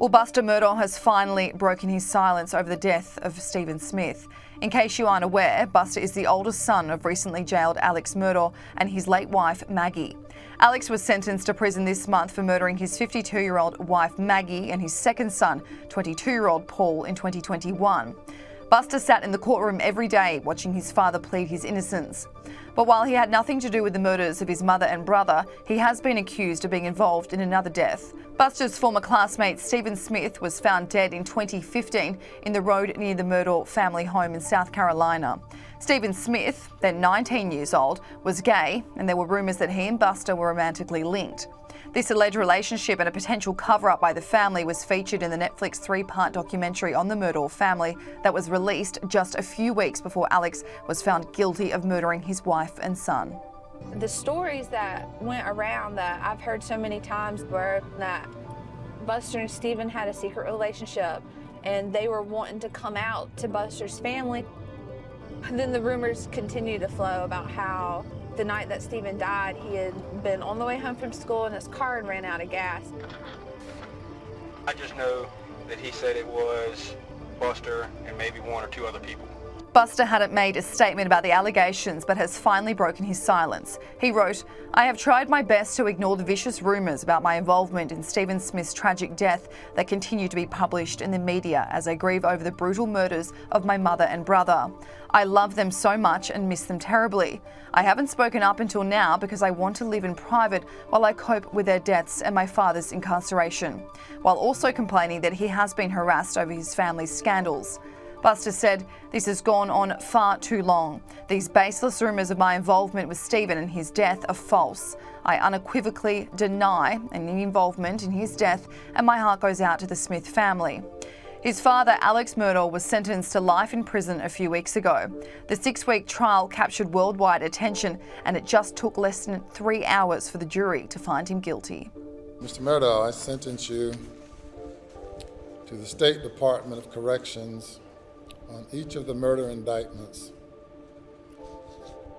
Well, Buster Murdaugh has finally broken his silence over the death of Stephen Smith. In case you aren't aware, Buster is the oldest son of recently jailed Alex Murdaugh and his late wife, Maggie. Alex was sentenced to prison this month for murdering his 52-year-old wife, Maggie, and his second son, 22-year-old Paul, in 2021. Buster sat in the courtroom every day watching his father plead his innocence. But while he had nothing to do with the murders of his mother and brother, he has been accused of being involved in another death. Buster's former classmate Stephen Smith was found dead in 2015 in the road near the Murdaugh family home in South Carolina. Stephen Smith, then 19 years old, was gay, and there were rumours that he and Buster were romantically linked. This alleged relationship and a potential cover-up by the family was featured in the Netflix 3-part documentary on the Murdaugh family that was released just a few weeks before Alex was found guilty of murdering his wife and son. The stories that went around that I've heard so many times were that Buster and Stephen had a secret relationship and they were wanting to come out to Buster's family. And then the rumors continue to flow about how the night that Stephen died, he had been on the way home from school in his car and ran out of gas. I just know that he said it was Buster and maybe one or two other people. Buster hadn't made a statement about the allegations but has finally broken his silence. He wrote, "I have tried my best to ignore the vicious rumours about my involvement in Stephen Smith's tragic death that continue to be published in the media as I grieve over the brutal murders of my mother and brother. I love them so much and miss them terribly. I haven't spoken up until now because I want to live in private while I cope with their deaths and my father's incarceration," while also complaining that he has been harassed over his family's scandals. Buster said, "This has gone on far too long. These baseless rumours of my involvement with Stephen and his death are false. I unequivocally deny any involvement in his death, and my heart goes out to the Smith family." His father, Alex Murdaugh, was sentenced to life in prison a few weeks ago. The 6-week trial captured worldwide attention, and it just took less than 3 hours for the jury to find him guilty. Mr. Murdaugh, I sentence you to the State Department of Corrections on each of the murder indictments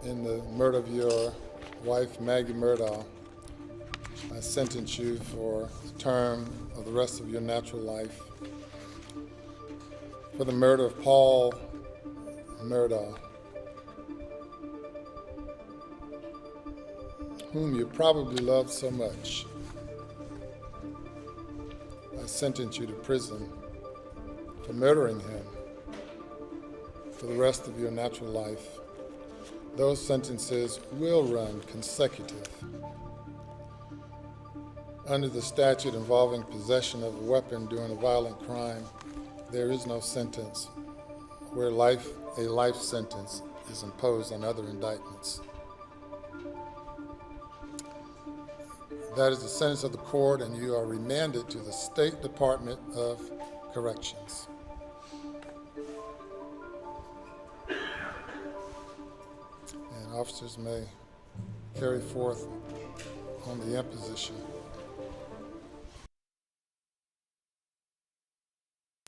in the murder of your wife, Maggie Murdaugh. I sentence you for the term of the rest of your natural life for the murder of Paul Murdaugh, whom you probably love so much. I sentence you to prison for murdering him for the rest of your natural life. Those sentences will run consecutive. Under the statute involving possession of a weapon during a violent crime, there is no sentence where a life sentence is imposed on other indictments. That is the sentence of the court, and you are remanded to the State Department of Corrections. And officers may carry forth on the imposition